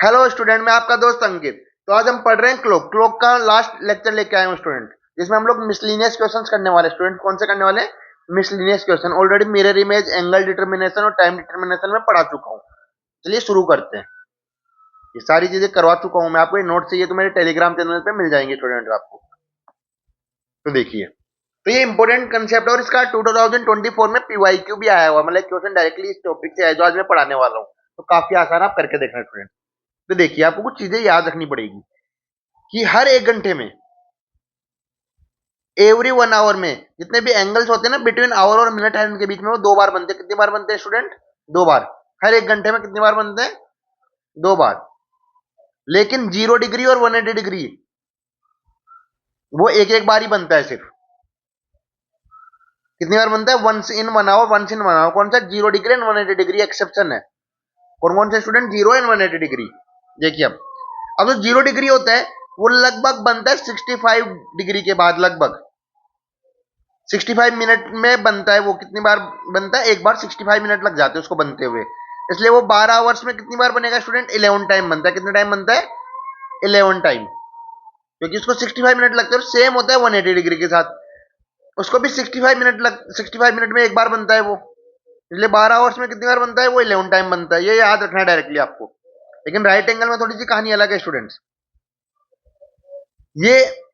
Hello student, मैं आपका दोस्त अंकित। तो आज हम पढ़ रहे हैं क्लॉक। क्लॉक का लास्ट लेक्चर लेके आए हूँ स्टूडेंट, जिसमें हम लोग मिसलिनियस क्वेश्चंस करने वाले। स्टूडेंट कौन से करने वाले? Miscellaneous question. Already mirror image, angle determination और टाइम डिटर्मिनेशन में पढ़ा चुका हूँ। चलिए शुरू करते हैं। ये सारी चीजें करवा चुका हूँ मैं आपको। ये नोट चाहिए तो मेरे टेलीग्राम चैनल पे मिल जाएंगे स्टूडेंट आपको। तो देखिए, तो ये इंपॉर्टेंट कंसेप्ट है और इसका 2024 में पीवाईक्यू भी आया हुआ, मतलब क्वेश्चन डायरेक्टली इस टॉपिक से है जो आज मैं पढ़ाने वाला हूँ। तो काफी आसान, आप करके देखना स्टूडेंट। तो देखिए, आपको कुछ चीजें याद रखनी पड़ेगी कि हर 1 घंटे में, एवरी 1 आवर में, जितने भी एंगल्स होते हैं ना बिटवीन आवर और मिनट हैंड के बीच में, वो 2 बार बनते हैं। कितनी बार बनते हैं स्टूडेंट? 2 बार। हर 1 घंटे में कितनी बार बनते हैं? 2 बार। लेकिन 0 डिग्री और 180 डिग्री, वो एक एक बार ही बनता है सिर्फ। कितनी बार बनता है? Once in 1 hour, once in 1 hour. कौन सा? 0 डिग्री एंड 180 डिग्री एक्सेप्शन है। कौन कौन से स्टूडेंट? 0 and 180 degree. देखिए, अब जो 0 डिग्री होता है वो लगभग बनता है 65 डिग्री के बाद। लगभग 65 मिनट में बनता है। वो कितनी बार बनता है? एक बार 65 मिनट लग जाते हैं उसको बनते हुए। इसलिए वो 12 आवर्स में कितनी बार बनेगा स्टूडेंट? 11 टाइम बनता है। कितने टाइम बनता है? 11 टाइम। क्योंकि उसको 65 मिनट लगते हैं। सेम होता है 180 डिग्री के साथ, उसको भी 65 मिनट में एक बार बनता है वो। इसलिए 12 आवर्स में कितनी बार बनता है? वो 11 टाइम बनता है। ये याद रखना है डायरेक्टली आपको। लेकिन राइट एंगल में थोड़ी सी कहानी अलग है स्टूडेंट्स। ये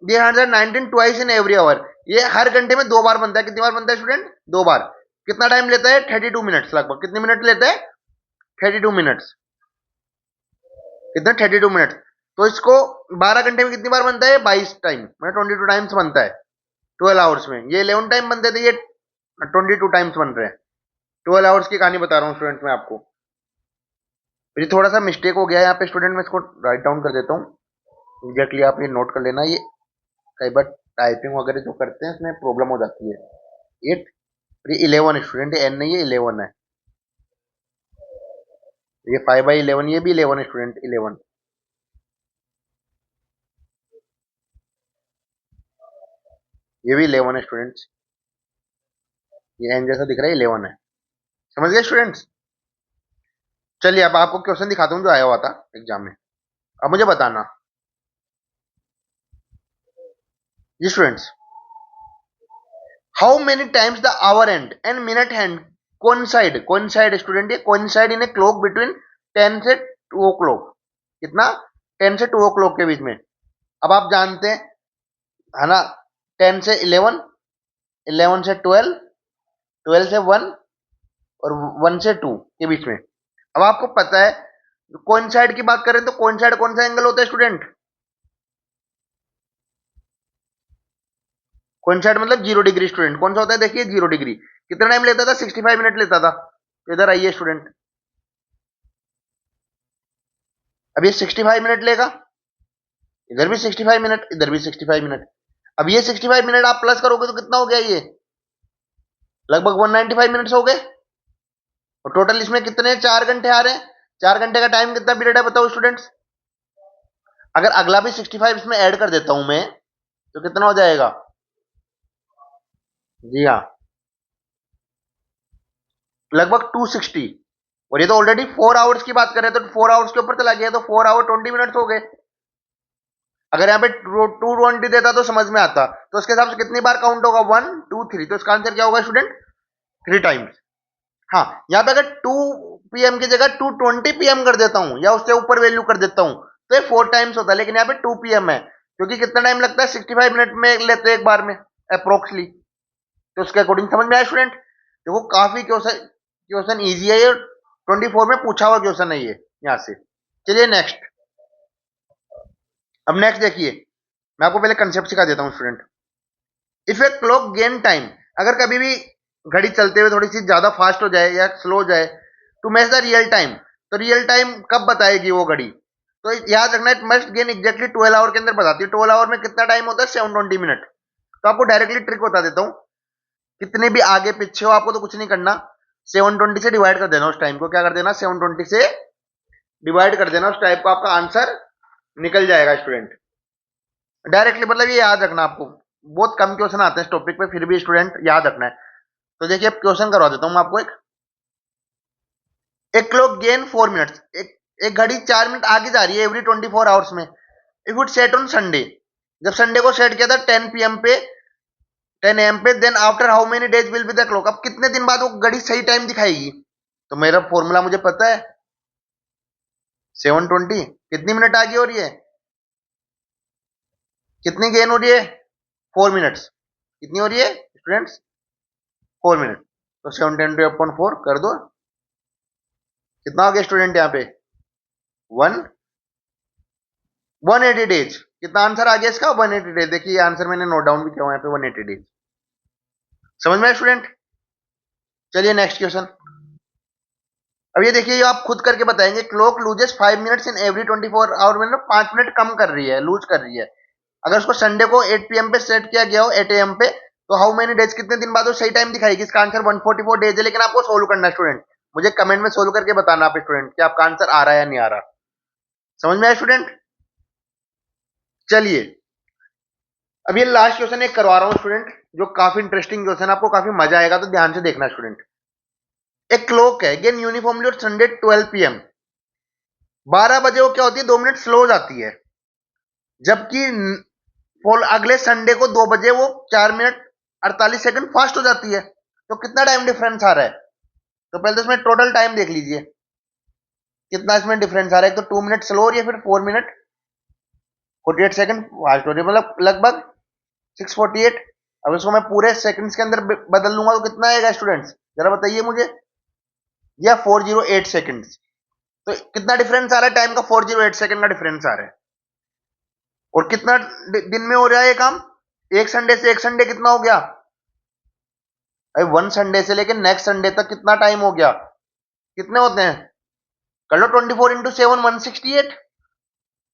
ये 119 ट्वाइस इन एवरी आवर। ये हर घंटे में 2 बार बनता है। कितनी बार बनता है स्टूडेंट? 2 बार। कितना टाइम लेता है? 32 मिनट्स लगभग। कितने मिनट लेता है? 32 मिनट्स। कितना? 32 मिनट। तो इसको 12 घंटे में कितनी बार बनता है? 22 टाइम, मतलब 22 टाइम्स बनता है 12 आवर्स में। ये 11 टाइम बनते थे, ये 22 टाइम्स बन रहे हैं। 12 आवर्स की कहानी बता रहा हूँ स्टूडेंट मैं आपको। ये थोड़ा सा मिस्टेक हो गया है यहाँ पे स्टूडेंट, मैं इसको राइट डाउन कर देता हूँ। एग्जैक्टली आप ये नोट कर लेना। ये कई बार टाइपिंग वगैरह जो करते हैं इसमें प्रॉब्लम हो जाती है। 8, ये 11 स्टूडेंट, एन नहीं है, 11 है। ये 5/11, ये भी 11 स्टूडेंट, 11। ये भी 11 है स्टूडेंट्स। ये एन जैसा दिख रहा है, 11 है। समझ गए स्टूडेंट्स? चलिए अब आपको क्वेश्चन दिखाता हूँ जो आया हुआ था एग्जाम में। अब मुझे बताना। जी students, how many times the hour hand and minute hand coincide. Coincide student, ये coincide in a clock between 10 से 2 o'clock। कितना? 10 से 2 o'clock के बीच में। अब आप जानते हैं, है ना, 10 से 11, 11 से 12, 12 से 1 और 1 से 2 के बीच में। अब आपको पता है, कोइंसाइड की बात करें तो कोइंसाइड कौन सा एंगल होता है स्टूडेंट? कोइंसाइड मतलब 0 डिग्री स्टूडेंट। कौन सा होता है? देखिए 0 डिग्री। कितना टाइम लेता था? 65 मिनट लेता था। तो इधर आइए स्टूडेंट, अब ये 65 मिनट लेगा। इधर भी 65 मिनट, इधर भी 65 मिनट। अब ये 65 मिनट आप प्लस करोगे तो कितना हो गया? ये लगभग 195 मिनट्स हो गए। और टोटल इसमें कितने 4 घंटे आ रहे हैं। 4 घंटे का टाइम कितना पीरियड है बताओ स्टूडेंट्स? अगर अगला भी 65 इसमें ऐड कर देता हूं मैं, तो कितना हो जाएगा? जी हाँ, लगभग 260। और ये तो ऑलरेडी 4 आवर्स की बात कर रहे हैं, तो 4 आवर्स के ऊपर चला गया, तो 4 आवर 20 मिनट्स हो गए। अगर यहाँ पे 220 देता तो समझ में आता। तो उसके हिसाब से कितनी बार काउंट होगा? 1 2 3। तो इसका आंसर क्या होगा स्टूडेंट? 3 टाइम्स। हाँ, यहाँ पे अगर 2 PM की जगह 2:20 PM कर देता हूँ या उससे ऊपर वैल्यू कर देता हूँ तो ये 4 टाइम्स होता है। लेकिन यहाँ पे 2 PM है, क्योंकि कितना टाइम लगता है? 65 मिनट में लेते हैं एक बार में अप्रोक्सली। तो उसके अकॉर्डिंग समझ में आया स्टूडेंट? देखो काफी क्वेश्चन क्वेश्चन ईजी है ये। 24 में पूछा हुआ क्वेश्चन है ये यहाँ से। चलिए नेक्स्ट। अब नेक्स्ट देखिए, मैं आपको पहले कंसेप्ट सिखा देता हूँ student. If a clock gain time, अगर कभी भी घड़ी चलते हुए थोड़ी सी ज्यादा फास्ट हो जाए या स्लो हो जाए, to match the real time, तो रियल टाइम कब बताएगी वो घड़ी? तो याद रखना, it must gain exactly 12 hour के अंदर बताती है। 12 आवर में कितना टाइम होता है? 720 मिनट। तो आपको डायरेक्टली ट्रिक बता देता हूँ। कितने भी आगे पीछे हो आपको तो कुछ नहीं करना, 720 से डिवाइड कर देना। उस टाइम को क्या कर देना? 720 से डिवाइड कर देना। उस टाइप का आपका आंसर निकल जाएगा स्टूडेंट डायरेक्टली। मतलब ये याद रखना आपको। बहुत कम क्वेश्चन आते हैं इस टॉपिक पे, फिर भी स्टूडेंट याद रखना है। तो देखिए, अब क्वेश्चन करवा देता हूं मैं आपको। एक क्लॉक गेन 4 मिनट्स, एक एक घड़ी 4 मिनट आगे जा रही है एवरी 24 आवर्स में। If it set on Sunday, जब संडे को सेट किया था 10 PM पे, 10 AM पे, then after how many days will be the clock, अब कितने दिन बाद वो घड़ी सही टाइम दिखाएगी? तो मेरा फॉर्मूला मुझे पता है, 720। कितनी मिनट आगे हो रही है, कितनी गेन हो रही है? 4 मिनट्स। कितनी हो रही है स्टूडेंट्स? 4 मिनट। तो 720 अपॉन 4 कर दो, कितना हो गया स्टूडेंट यहाँ पे? 180 डेज। कितना आंसर आ गया इसका? 180 डेज। देखिए ये आंसर मैंने नोट डाउन भी किया हुआ है यहाँ पे, 180 डेज। समझ में आया स्टूडेंट? चलिए नेक्स्ट क्वेश्चन। अब ये देखिए, ये आप खुद करके बताएंगे। Clock loses 5 minutes in every 24 hour, मतलब 5 मिनट कम कर रही है, लूज कर रही है। अगर उसको संडे को 8 PM पे सेट किया गया हो, 8 AM पे, तो हाउ मेनी डेज, कितने दिन बाद वो सही टाइम दिखाएगी? इसका आंसर 144 डेज है। लेकिन आपको सोल्व करना है स्टूडेंट, मुझे कमेंट में सोल्व करके बताना आप स्टूडेंट कि आपका आंसर आ रहा है या नहीं आ रहा। समझ में आया स्टूडेंट? चलिए अब ये लास्ट क्वेश्चन एक करवा रहा हूं स्टूडेंट, जो काफी इंटरेस्टिंग क्वेश्चन, आपको काफी मजा आएगा, तो ध्यान से देखना स्टूडेंट। एक क्लॉक है अगेन यूनिफॉर्मली और संडे 12 PM, 12 बजे वो क्या होती है, 2 मिनट स्लो हो जाती है। जबकि अगले संडे को 2 बजे वो 4 मिनट 48 सेकंड फास्ट हो जाती है। तो कितना टाइम डिफरेंस आ रहा है? तो पहले तो इसमें टोटल टाइम देख लीजिए, कितना इसमें डिफरेंस आ रहा है। एक तो 2 मिनट स्लो हो रही है, फिर 4 मिनट 48 सेकंड फास्ट हो रही है, मतलब लगभग 648। अब इसको मैं पूरे सेकंड्स के अंदर बदल लूंगा तो कितना आएगा स्टूडेंट्स, जरा बताइए मुझे। या 408 सेकंड्स। तो कितना डिफरेंस आ रहा है टाइम का? 408 सेकंड का डिफरेंस आ रहा है। और कितना दिन में हो रहा है ये काम? एक संडे से एक संडे कितना हो गया? भाई 1 संडे से लेके नेक्स्ट संडे तक कितना टाइम हो गया? कितने होते हैं? कर लो 24 इंटू 7, 168।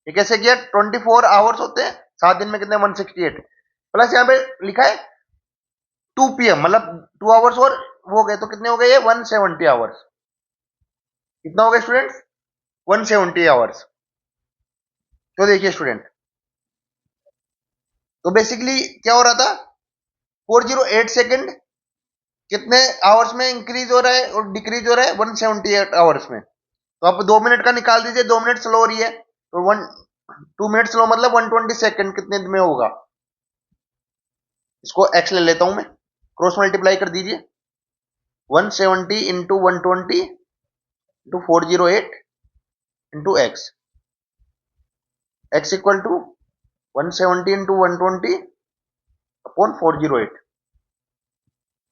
ये कैसे किया? 24 आवर्स होते हैं, 7 दिन में कितने? 168 प्लस यहाँ पे लिखा है 2 PM, मतलब 2 आवर्स और हो गए, तो कितने हो गए ये? 170 आवर्स। कितना हो गया स्टूडेंट्स? 170 आवर्स। तो देखिए स्टूडेंट, तो बेसिकली क्या हो रहा था, 408 सेकंड कितने आवर्स में इंक्रीज हो रहा है और डिक्रीज हो रहा है? 178 आवर्स में। तो आप 2 मिनट का निकाल दीजिए, 2 मिनट स्लो हो रही है, तो 2 मिनट स्लो मतलब 120 सेकंड कितने में होगा? इसको एक्स ले लेता हूं मैं, क्रॉस मल्टीप्लाई कर दीजिए। 170 into 120 into 408 into x, x equal to 170 into 120 upon 408।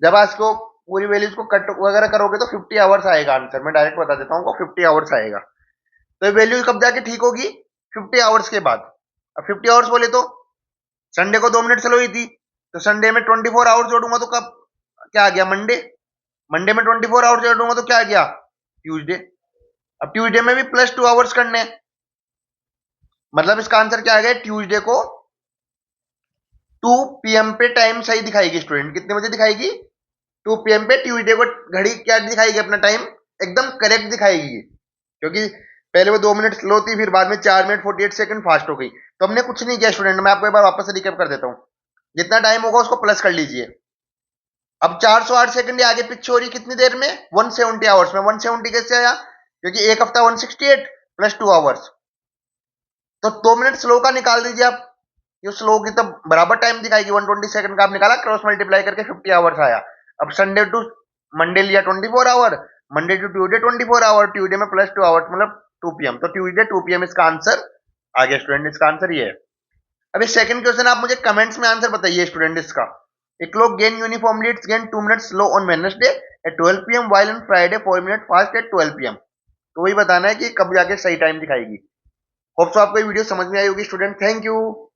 जब आज को पूरी वैल्यूज को कट वगैरह करोगे तो 50 आवर्स आएगा आंसर। मैं डायरेक्ट बता देता हूँ, 50 आवर्स आएगा। तो ये वैल्यू कब जाके ठीक होगी? 50 आवर्स के बाद। अब 50 आवर्स बोले तो संडे को 2 मिनट स्लो हुई थी, तो संडे में 24 आवर्स जोड़ूंगा तो कब क्या आ गया? मंडे। मंडे में 24 आवर्स जोड़ूंगा तो क्या आ गया? ट्यूसडे। अब ट्यूसडे में भी प्लस 2 आवर्स करने हैं, मतलब इसका आंसर क्या आ गया? ट्यूसडे को 2 PM पे टाइम सही दिखाएगी स्टूडेंट। कितने बजे दिखाएगी? 2 PM पे ट्यूसडे को घड़ी क्या दिखाएगी? अपना टाइम एकदम करेक्ट दिखाएगी, क्योंकि पहले वो 2 मिनट स्लो थी, फिर बाद में 4 मिनट 48 सेकंड फास्ट हो गई। तो हमने कुछ नहीं किया स्टूडेंट, मैं आपको एक बार वापस से रिकैप कर देता हूँ। जितना टाइम होगा उसको प्लस कर लीजिए। अब 408 सेकंड आगे पीछे हो रही कितनी देर में? 170 आवर्स में। 170 कैसे आया? क्योंकि एक हफ्ता 168 प्लस 2 आवर्स, तो 2 मिनट स्लो का निकाल दीजिए आप। ये स्लो की तो बराबर टाइम दिखाएगी, 120 सेकंड का आप निकाला, क्रॉस मल्टीप्लाई करके 50 आवर्स आया। अब संडे टू मंडे लिया 24 hour, Monday to Tuesday 24 hour, Tuesday में प्लस 2 आवर्स मतलब 2 PM। तो ट्यूसडे 2 PM इसका आंसर आ गया स्टूडेंट, इसका आंसर ये है। अभी सेकंड क्वेश्चन आप मुझे कमेंट्स में आंसर बताइए स्टूडेंट इसका। A clock gain uniformly its gain 2 minutes slow on Wednesday at 12 PM while on Friday 4 minutes fast at 12 PM। तो वही बताना है कि कब जाके सही टाइम दिखाएगी। होप सो आपको ये वीडियो समझ में आई होगी स्टूडेंट। Thank you.